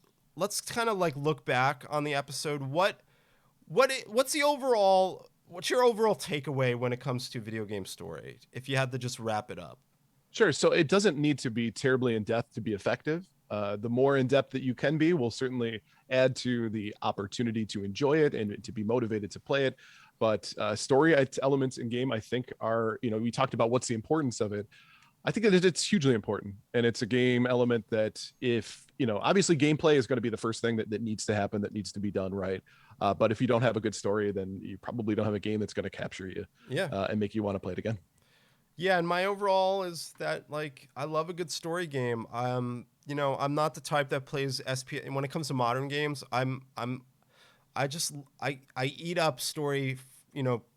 S2: kind of like look back on the episode. What's your overall takeaway when it comes to video game story? If you had to just wrap it up.
S1: Sure. So it doesn't need to be terribly in depth to be effective. The more in depth that you can be will certainly add to the opportunity to enjoy it and to be motivated to play it. But story elements in game, I think, are, we talked about what's the importance of it. I think that it's hugely important. And it's a game element that if, obviously gameplay is going to be the first thing that needs to happen, that needs to be done right. But if you don't have a good story, then you probably don't have a game that's going to capture you and make you want to play it again.
S2: Yeah, and my overall is that like I love a good story game. I'm not the type that plays SP. And when it comes to modern games, I eat up story,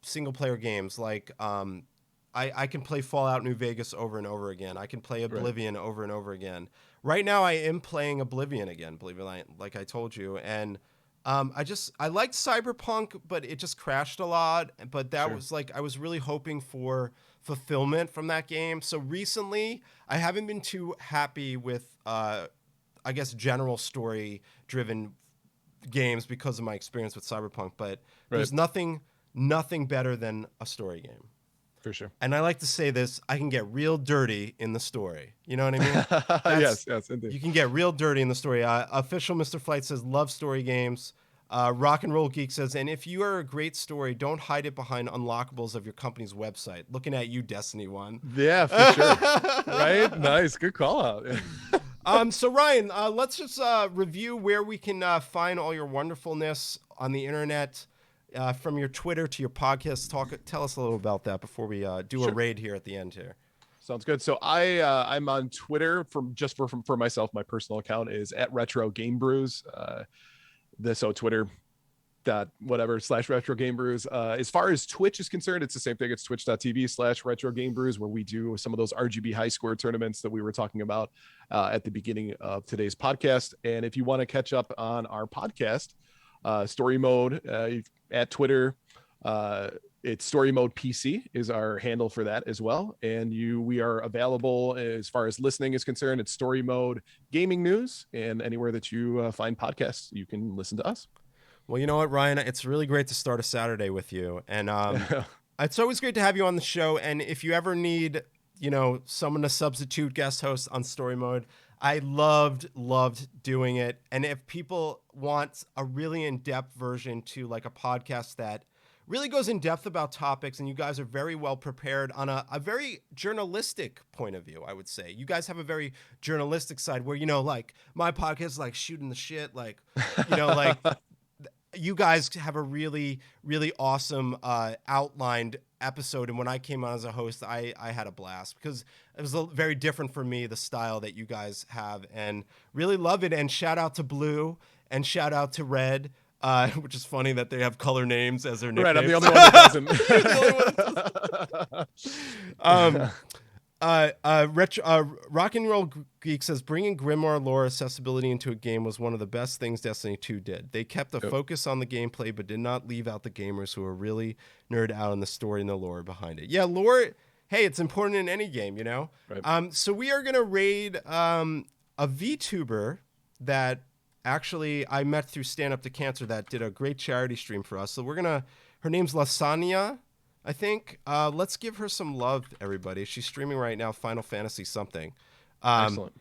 S2: single player games. Like I can play Fallout New Vegas over and over again. I can play Oblivion over and over again. Right now, I am playing Oblivion again, believe it or not, like I told you, and. I liked Cyberpunk, but it just crashed a lot. But that was like, I was really hoping for fulfillment from that game. So recently, I haven't been too happy with, I guess, general story-driven games because of my experience with Cyberpunk. But there's nothing better than a story game.
S1: For sure.
S2: And I like to say this, I can get real dirty in the story. You know what I mean?
S1: Yes, indeed.
S2: You can get real dirty in the story. Official Mr. Flight says, love story games. Rock and Roll Geek says, and if you are a great story, don't hide it behind unlockables of your company's website. Looking at you, Destiny 1.
S1: Yeah, for sure. Right? Nice. Good call out.
S2: So Ryan, let's just review where we can find all your wonderfulness on the internet. From your Twitter to your podcast, tell us a little about that before we do a raid here at the end here.
S1: Sounds good. So I'm on Twitter for myself. My personal account is @RetroGameBrews. So Twitter /RetroGameBrews. As far as Twitch is concerned, it's the same thing. It's twitch.tv/RetroGameBrews, where we do some of those RGB high score tournaments that we were talking about at the beginning of today's podcast. And if you want to catch up on our podcast, Story Mode at Twitter, it's Story Mode PC is our handle for that as well. And we are available as far as listening is concerned. It's Story Mode Gaming News, and anywhere that you find podcasts, you can listen to us.
S2: Well, you know what, Ryan? It's really great to start a Saturday with you, and it's always great to have you on the show. And if you ever need, someone to substitute guest host on Story Mode, I loved doing it. And if people want a really in-depth version to like a podcast that really goes in depth about topics, and you guys are very well prepared on a very journalistic point of view, I would say. You guys have a very journalistic side where, like my podcast is like shooting the shit, like, like you guys have a really, really awesome outlined episode. And when I came on as a host, I had a blast because it was very different for me, the style that you guys have, and really love it. And shout out to Blue and shout out to Red. Which is funny that they have color names as their nicknames.
S1: Right, I'm the only one that doesn't.
S2: Rock and Roll Geek says bringing Grimoire lore accessibility into a game was one of the best things Destiny 2 did. They kept the focus on the gameplay, but did not leave out the gamers who are really nerd out on the story and the lore behind it. Yeah, lore. Hey, it's important in any game, you know.
S1: Right.
S2: So we are gonna raid a VTuber that actually I met through Stand Up to Cancer that did a great charity stream for us. So we're gonna. Her name's Lasagna, I think. Let's give her some love, everybody. She's streaming right now, Final Fantasy something.
S1: Excellent.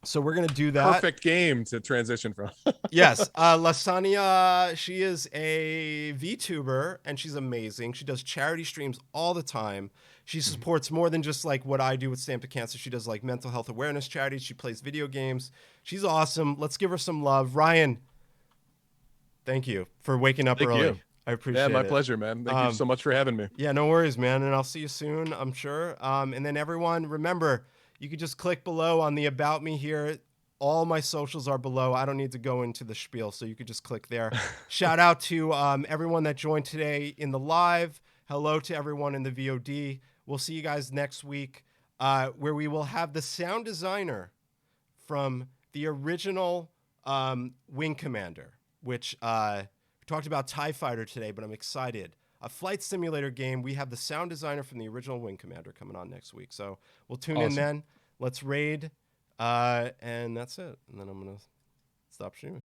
S2: So we're going to do that.
S1: Perfect game to transition from.
S2: Yes. Lasagna, she is a VTuber, and she's amazing. She does charity streams all the time. She supports more than just like what I do with Stamp to Cancer. She does like mental health awareness charities. She plays video games. She's awesome. Let's give her some love. Ryan, thank you for waking up early.
S1: You.
S2: I appreciate it.
S1: Yeah, my pleasure, man. Thank you so much for having me.
S2: Yeah, no worries, man. And I'll see you soon, I'm sure. And then everyone, remember, you could just click below on the About Me here. All my socials are below. I don't need to go into the spiel, so you could just click there. Shout out to everyone that joined today in the live. Hello to everyone in the VOD. We'll see you guys next week, where we will have the sound designer from the original Wing Commander, which... we talked about TIE Fighter today, but I'm excited. A flight simulator game. We have the sound designer from the original Wing Commander coming on next week. So we'll tune in then. Let's raid. And that's it. And then I'm going to stop streaming.